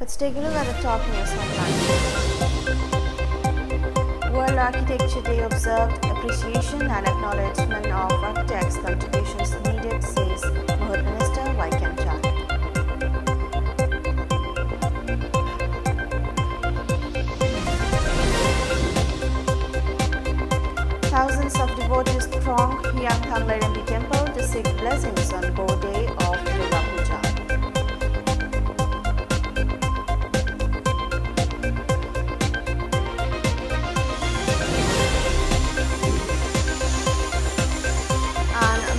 Let's take a look at the top news headlines. World Architecture Day observed appreciation and acknowledgement of architects' contributions needed, says Mahut Minister Vaikam Chand. Thousands of devotees throng Hyangthang Lerembi Temple to seek blessings on Bo Day of Durga Puja.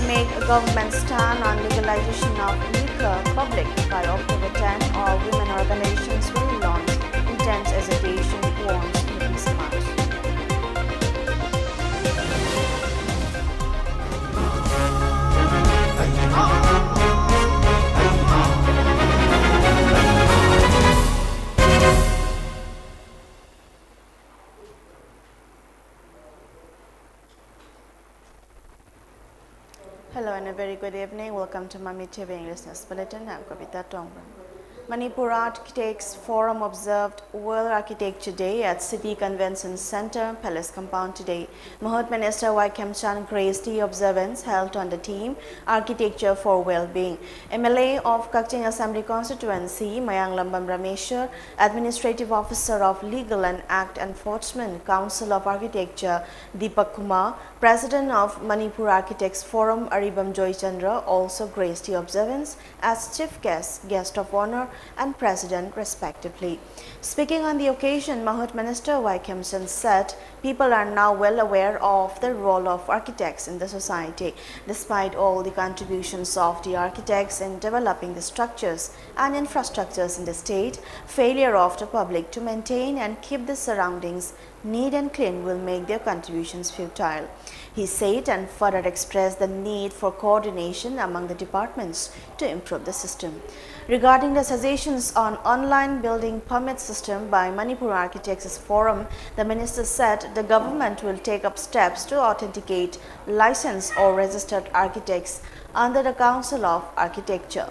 Make a government stand on legalization of liquor public by October 10, or women organizations will launch intense agitation, warns Movie Samaj. Hello and a very good evening. Welcome to MAMI TV English News Bulletin. I'm KABITA TONGBRAM. Manipur Architects Forum observed World Architecture Day at City Convention Center, Palace Compound today. Mahut Minister Vaikam Chand graced the observance held on the theme Architecture for Well-being. MLA of Kakching Assembly Constituency, Mayang Lambam Rameshwar, Administrative Officer of Legal and Act Enforcement Council of Architecture, Deepak Kumar, President of Manipur Architects Forum, Aribam Joy Chandra, also graced the observance as Chief Guest, Guest of Honor, and President respectively. Speaking on the occasion, Mahut Minister Vaikam Chand said people are now well aware of the role of architects in the society. Despite all the contributions of the architects in developing the structures and infrastructures in the state, failure of the public to maintain and keep the surroundings neat and clean will make their contributions futile. He said and further expressed the need for coordination among the departments to improve the system. Regarding the suggestions on online building permit system by Manipur Architects Forum, the minister said the government will take up steps to authenticate licensed or registered architects under the Council of Architecture.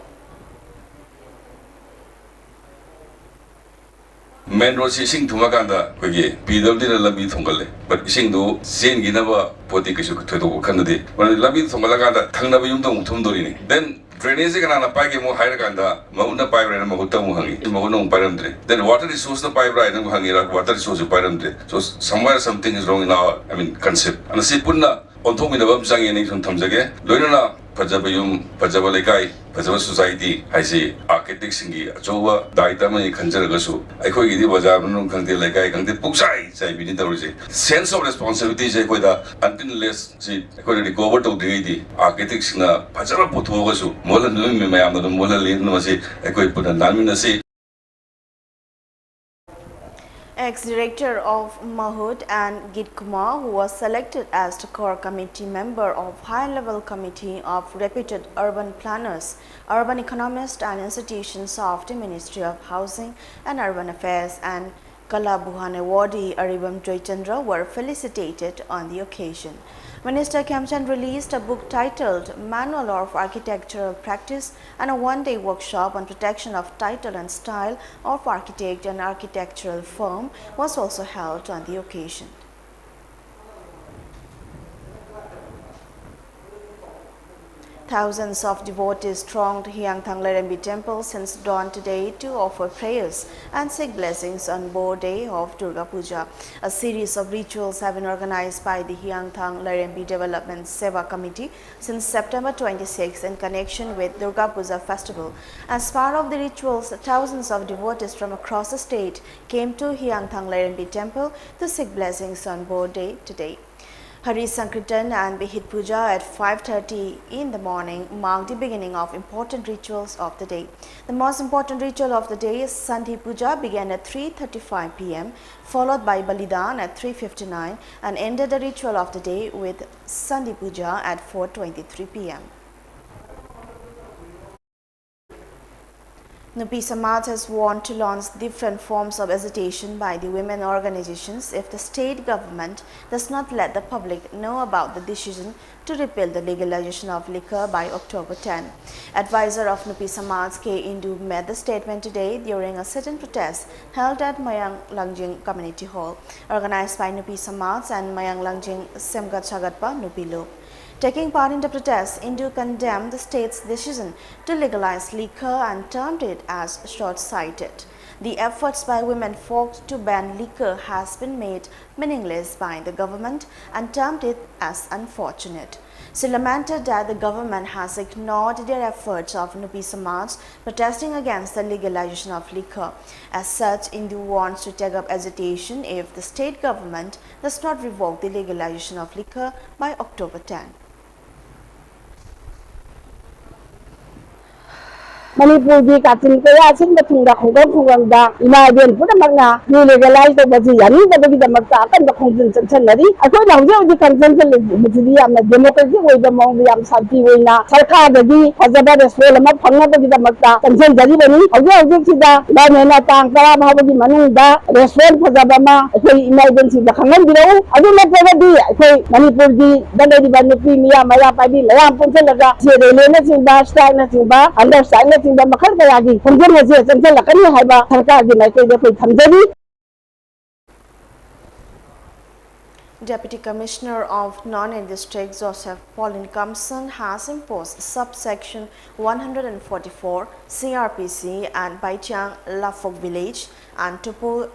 Main road sing Tumakanda, Quigi, PWD Labi Tongale, but sing do Saint Ginava Potikisu to Canada. When the Labi Tongalaganda, Tangabium Tumdorini. Then drainage and a pike more higher ganda, Mauna Pyre and Mahutamuhangi, Mahono Pyramide. Then water is source the pipe right and Hangira, water is source of Pyramide. So somewhere something is wrong in our, concept. And the Sipuna on Tomi the Websang and Nixon Tomzage, Lorena, Pajabayum, Pajabalaikai, Pajama Society, I say architects in Jova, Daitama, Kanjaragasu. I call it Wazam, Kanti Lakai, Kanti Puksai, say, we need the sense of responsibility, say, whether until see, according to go over to the architects in a Pajama Potogasu, Mola Numi, Mayam, the Mola Linamasi, I could put a Namina say. Ex-director of Mahut and Git Kumar, who was selected as the core committee member of high-level committee of reputed urban planners, urban economists and institutions of the Ministry of Housing and Urban Affairs and Kalabuhan awardee Aribam Joy Chandra were felicitated on the occasion. Minister Kemchand released a book titled Manual of Architectural Practice and a one-day workshop on protection of title and style of architect and architectural firm was also held on the occasion. Thousands of devotees thronged Hyangthang Lerembi Temple since dawn today to offer prayers and seek blessings on Bo Day of Durga Puja. A series of rituals have been organized by the Hyangthang Lerembi Development Seva Committee since September 26 in connection with Durga Puja festival. As part of the rituals, thousands of devotees from across the state came to Hyangthang Lerembi Temple to seek blessings on Bo Day today. Hari Sankirtan and Bihit Puja at 5:30 in the morning mark the beginning of important rituals of the day. The most important ritual of the day, Sandhi Puja, began at 3:35 p.m., followed by Balidan at 3:59 and ended the ritual of the day with Sandhi Puja at 4:23 p.m. Nupi Samaj has warned to launch different forms of agitation by the women organizations if the state government does not let the public know about the decision to repeal the legalization of liquor by October 10. Advisor of Nupi Samaj K. Indu made the statement today during a sit-in protest held at Mayang Langjing Community Hall, organized by Nupi Samaj and Mayang Langjing Semgat Chagatpa Nupi Loop. Taking part in the protest, Indu condemned the state's decision to legalize liquor and termed it as short-sighted. The efforts by women folk to ban liquor has been made meaningless by the government and termed it as unfortunate. She lamented that the government has ignored their efforts of Nupi Samaj protesting against the legalization of liquor. As such, Indu wants to take up agitation if the state government does not revoke the legalization of liquor by October 10. Manipur di katin kaya sing batungda khungda imagine pura magna ni legalize to baji yani da bagi da magta kan da khungjin chan nari akoi na huje di kansan le bujidi amna democracy way da mong bi am santi way na sarkar da di fazaba da swela ma phangna bagi da magta kansan jari bani huje sida da ne na tang kara ma bagi manu da restaurant fazaba ma akoi emergency da khangan birau adu na pera di akoi Manipur di da di banupi miya maya pa di layam pun laga je le na simba style na simba understand Deputy Commissioner of Non-Aid District Joseph Pauline Kamson has imposed subsection 144 CRPC and Baichang Lafok village and Tupul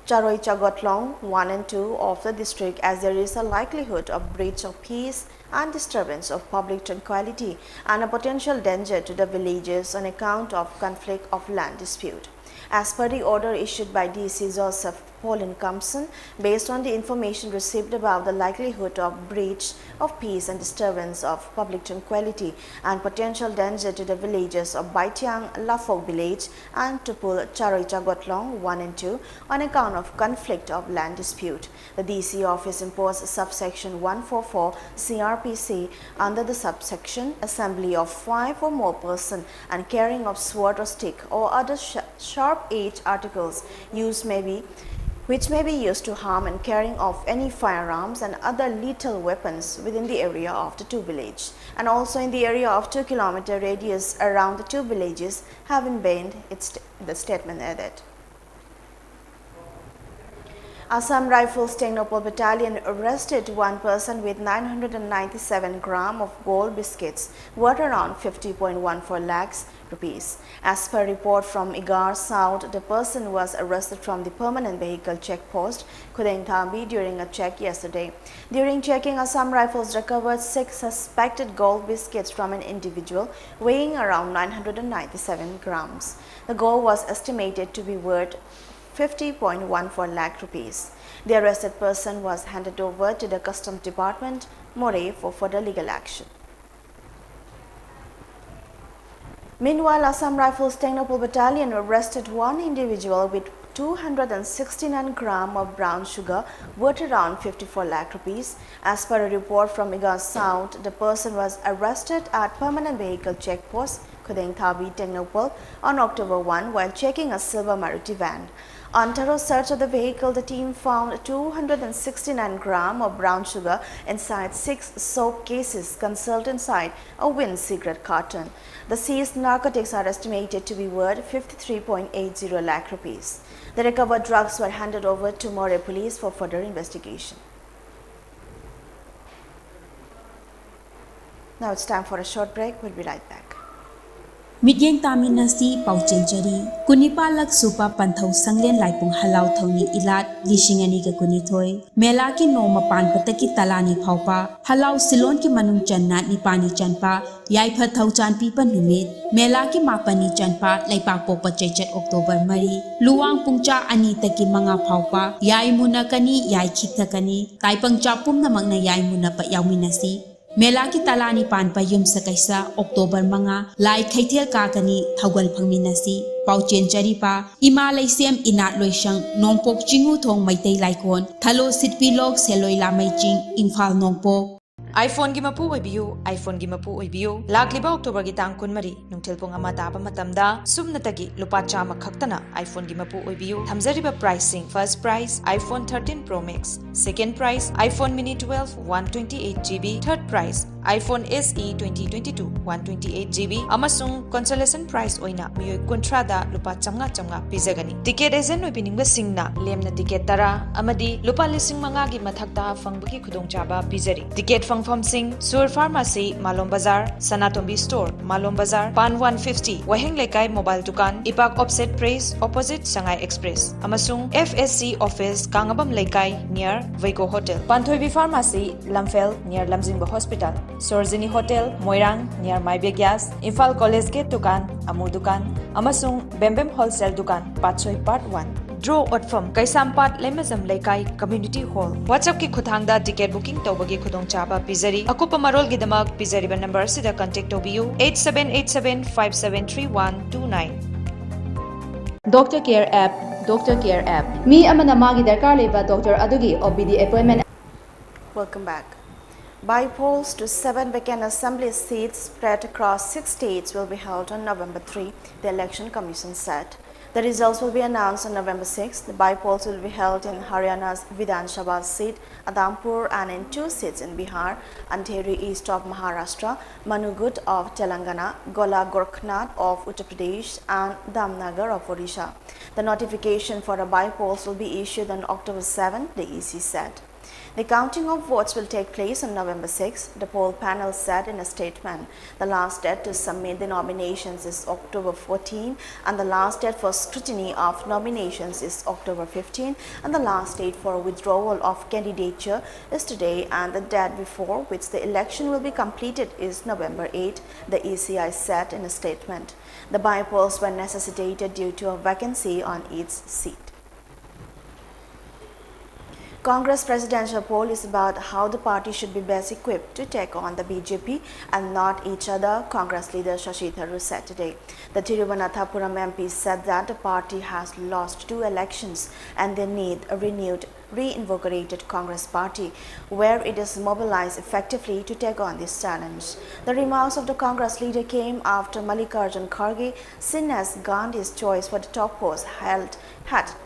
Charoi Chagotlong 1 and 2 of the district as there is a likelihood of breach of peace and disturbance of public tranquility and a potential danger to the villages on account of conflict of land dispute. As per the order issued by DC Joseph Pauline Kamson, based on the information received about the likelihood of breach of peace and disturbance of public tranquility and potential danger to the villages of Baitiang Lafok village and Tupul Charoi Chagotlong 1 and 2 on account of conflict of land dispute, the DC office imposed subsection 144 CRPC under the subsection assembly of 5 or more persons and carrying of sword or stick or other sharp-edged articles which may be used to harm and carrying of any firearms and other lethal weapons within the area of the two villages and also in the area of 2 km radius around the two villages have been banned, the statement added. Assam Rifles Technopole Battalion arrested one person with 997 grams of gold biscuits worth around 50.14 lakhs rupees. As per report from Igar South, the person was arrested from the permanent vehicle check post Kudengthambi during a check yesterday. During checking, Assam Rifles recovered 6 suspected gold biscuits from an individual weighing around 997 grams. The gold was estimated to be worth 50.14 lakh rupees. The arrested person was handed over to the Customs Department, Moreh, for further legal action. Meanwhile, Assam Rifles Technopole Battalion arrested one individual with 269 grams of brown sugar worth around 54 lakh rupees. As per a report from Igar South, the person was arrested at permanent vehicle check post Kudengthambi Technopole on October 1 while checking a silver Maruti van. On thorough search of the vehicle, the team found 269 grams of brown sugar inside 6 soap cases concealed inside a wind cigarette carton. The seized narcotics are estimated to be worth 53.80 lakh rupees. The recovered drugs were handed over to Moreh police for further investigation. Now it's time for a short break. We'll be right back. Midyeng Taminasi Pauchenjari Kunipalak Supa Panthau Sanglen Laipung Halau Thoni Ilat Lishingani ka Kunithoi Mela ki Noma Pan Pataki Talani Paupa Halau Silon ki Manung Channa Nipani Chanpa Yaipa Thau Chan Pipa Numit Mela ki Mapani Chanpa Laipak Popa Chechet October Mari Luang Pungcha Anita ki Manga Paupa Yai Muna Kani Yai Khita Kani Taipang Chapum na Magna Yai Muna Pa Yauminasi Mela ki talani panpa yum sa kaisa October mga lai khaithel kakani thaugal phangminasi pauchen charipa imalai sem inat loisang nongpok chingu thong maitai laikon thalo sitpi lok seloi lamai ching imphal nongpok iPhone gi mapu oibiu iPhone gi mapu oibiu lakliba October gi tang kunmari nungthil pung ama taba matamda sumnatagi lupa chama khaktana iPhone gi mapu oibiu thamjariba pricing first price iPhone 13 Pro Max second price iPhone Mini 12 128GB third price iPhone SE 2022 128GB amasung consolation price oina miyoi kunthra da lupa chamnga pizagani ticket agent oibiningba singna lemna ticket tara amadi lupa lising manga gi mathakta fangbagi khudongchaba pizari ticket fangfam sing Sur Pharmacy Malom Bazar Sanatombi Store Malom Bazar Pan 150 Waheng Lekai Mobile Dukan Ipak Offset Press opposite Shanghai Express amasung FSC office Kangabam Lekai near Vaiko Hotel Panthoibi Pharmacy Lamfel near Lamjingba Hospital Sorzini Hotel Moirang near Maibe Gas Infal College Gate Dukan Amu Dukan amasung Bembem Wholesale Dukan Patsoy Part 1 Draw Otfam Kaisampat Lemazam Lekai Community Hall WhatsApp ki khuthangda ticket booking tawbagi khudong chaba pizari akupa marol gidamak pizari ba number sida contact tobiu 8787573129 Doctor Care App Mi amana magi darkar leba doctor adugi OPD appointment Welcome back. By polls to 7 vacant assembly seats spread across 6 states will be held on November 3, the Election Commission said. The results will be announced on November 6. The by-polls will be held in Haryana's Vidhan Sabha seat, Adampur, and in 2 seats in Bihar, Andheri East of Maharashtra, Manugut of Telangana, Gola Gorkhnath of Uttar Pradesh, and Damnagar of Odisha. The notification for the by-polls will be issued on October 7, the EC said. The counting of votes will take place on November 6, the poll panel said in a statement. The last date to submit the nominations is October 14, and the last date for scrutiny of nominations is October 15, and the last date for withdrawal of candidature is today, and the date before which the election will be completed is November 8, the ECI said in a statement. The by-polls were necessitated due to a vacancy on each seat. Congress presidential poll is about how the party should be best equipped to take on the BJP and not each other, Congress leader Shashi Tharoor said today. The Thiruvananthapuram MP said that the party has lost 2 elections and they need a renewed, reinvigorated Congress party where it is mobilized effectively to take on this challenge. The remarks of the Congress leader came after Mallikarjun Kharge, seen as Gandhi's choice for the top post, had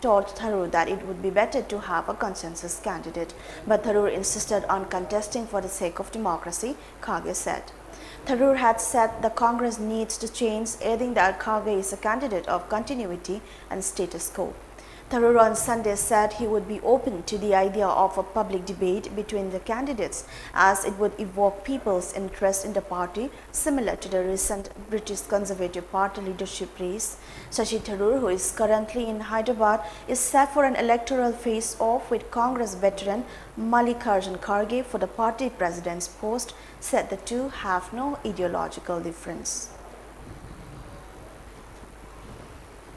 told Tharoor that it would be better to have a consensus candidate. But Tharoor insisted on contesting for the sake of democracy, Kharge said. Tharoor had said the Congress needs to change, adding that Kharge is a candidate of continuity and status quo. Tharoor on Sunday said he would be open to the idea of a public debate between the candidates as it would evoke people's interest in the party, similar to the recent British Conservative Party leadership race. Shashi Tharoor, who is currently in Hyderabad, is set for an electoral face-off with Congress veteran Mallikarjun Kharge for the party president's post, said the two have no ideological difference.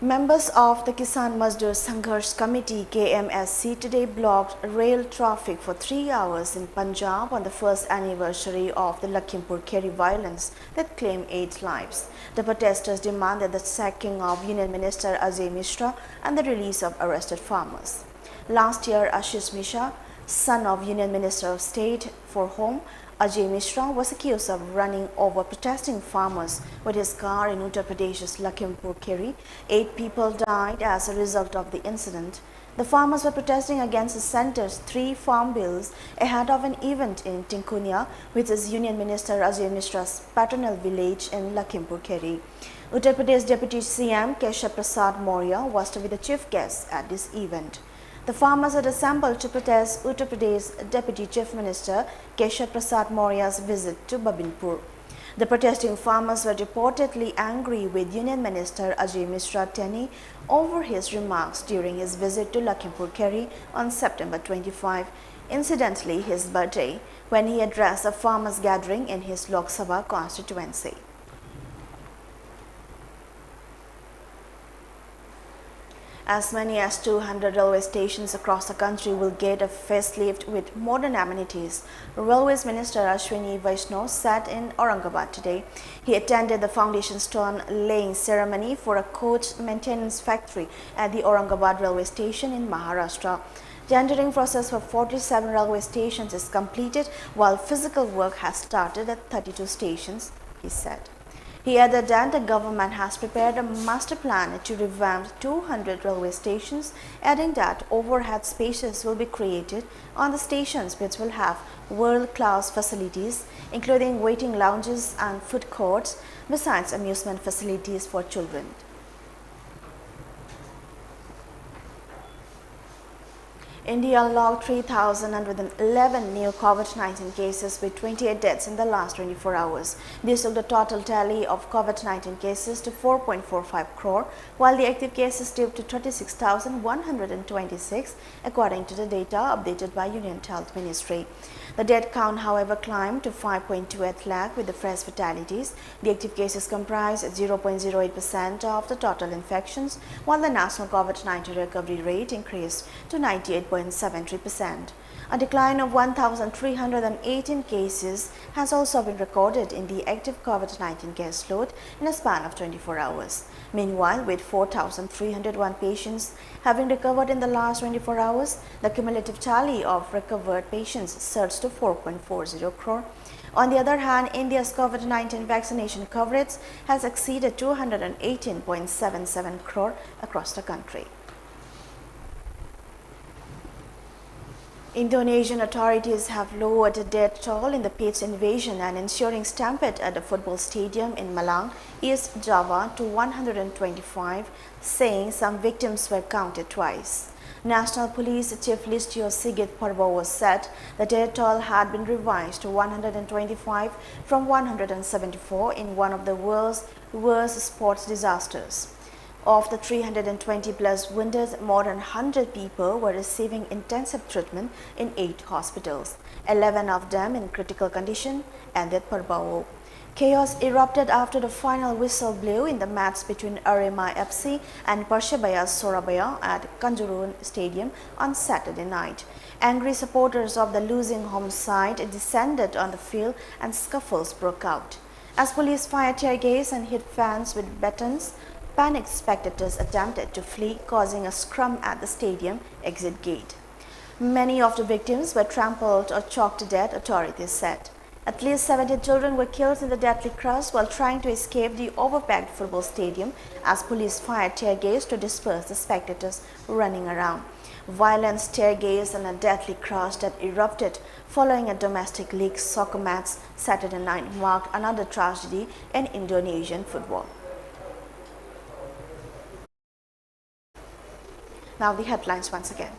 Members of the Kisan Mazdoor Sangharsh Committee KMSC today blocked rail traffic for 3 hours in Punjab on the first anniversary of the Lakhimpur Kheri violence that claimed 8 lives. The protesters demanded the sacking of Union Minister Ajay Mishra and the release of arrested farmers. Last year, Ashish Mishra, son of Union Minister of State for Home, Ajay Mishra, was accused of running over protesting farmers with his car in Uttar Pradesh's Lakhimpur Kheri. 8 people died as a result of the incident. The farmers were protesting against the centre's 3 farm bills ahead of an event in Tinkunia, which is Union Minister Ajay Mishra's paternal village in Lakhimpur Kheri. Uttar Pradesh Deputy CM Keshav Prasad Maurya was to be the chief guest at this event. The farmers had assembled to protest Uttar Pradesh Deputy Chief Minister Keshav Prasad Maurya's visit to Babinpur. The protesting farmers were reportedly angry with Union Minister Ajay Mishra Teni over his remarks during his visit to Lakhimpur Kheri on September 25, incidentally his birthday, when he addressed a farmers' gathering in his Lok Sabha constituency. As many as 200 railway stations across the country will get a facelift with modern amenities, Railways Minister Ashwini Vaishnaw said in Aurangabad today. He attended the foundation stone laying ceremony for a coach maintenance factory at the Aurangabad railway station in Maharashtra. Tendering process for 47 railway stations is completed, while physical work has started at 32 stations, he said. He added that the government has prepared a master plan to revamp 200 railway stations, adding that overhead spaces will be created on the stations which will have world-class facilities, including waiting lounges and food courts, besides amusement facilities for children. India logged 3,111 new COVID-19 cases with 28 deaths in the last 24 hours. This took the total tally of COVID-19 cases to 4.45 crore, while the active cases dipped to 36,126, according to the data updated by Union Health Ministry. The death count, however, climbed to 5.28 lakh with the fresh fatalities. The active cases comprise 0.08% of the total infections, while the national COVID-19 recovery rate increased to 98.73%. A decline of 1,318 cases has also been recorded in the active COVID-19 case load in a span of 24 hours. Meanwhile, with 4,301 patients having recovered in the last 24 hours, the cumulative tally of recovered patients surged to 4.40 crore. On the other hand, India's COVID-19 vaccination coverage has exceeded 218.77 crore across the country. Indonesian authorities have lowered the death toll in the pitch invasion and ensuring stampede at the football stadium in Malang, East Java to 125, saying some victims were counted twice. National Police Chief Listio Sigit Prabowo said the death toll had been revised to 125 from 174 in one of the world's worst sports disasters. Of the 320 plus wounded, more than 100 people were receiving intensive treatment in 8 hospitals, 11 of them in critical condition, ended Prabowo. Chaos erupted after the final whistle blew in the match between Arema FC and Persebaya Surabaya at Kanjuruhan Stadium on Saturday night. Angry supporters of the losing home side descended on the field and scuffles broke out. As police fired tear gas and hit fans with batons, panicked spectators attempted to flee, causing a scrum at the stadium exit gate. Many of the victims were trampled or choked to death, authorities said. At least 70 children were killed in the deadly crush while trying to escape the overpacked football stadium as police fired tear gas to disperse the spectators running around. Violence, tear gas and a deadly crush that erupted following a domestic league soccer match Saturday night marked another tragedy in Indonesian football. Now the headlines once again.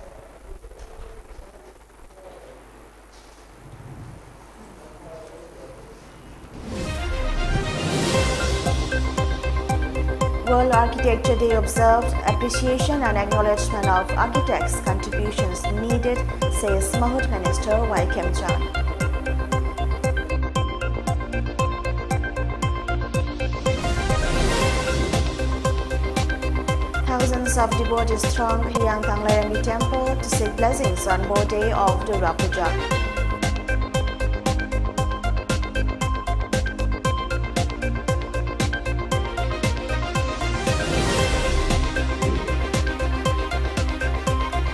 World Architecture Day observed, appreciation and acknowledgement of architects' contributions needed, says Mahut Minister Y. Kim Chan. Thousands of devotees thronged Hyang Tanglayami Temple to seek blessings on both day of Durga Puja.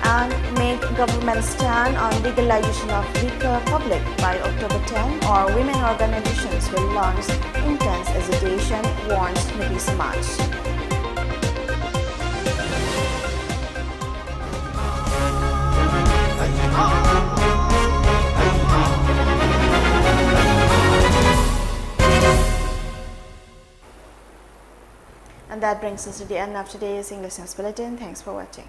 And make government stand on legalization of liquor public by October 10, or women organizations will launch intense agitation, warns Nabi Samaj. And that brings us to the end of today's English News Bulletin. Thanks for watching.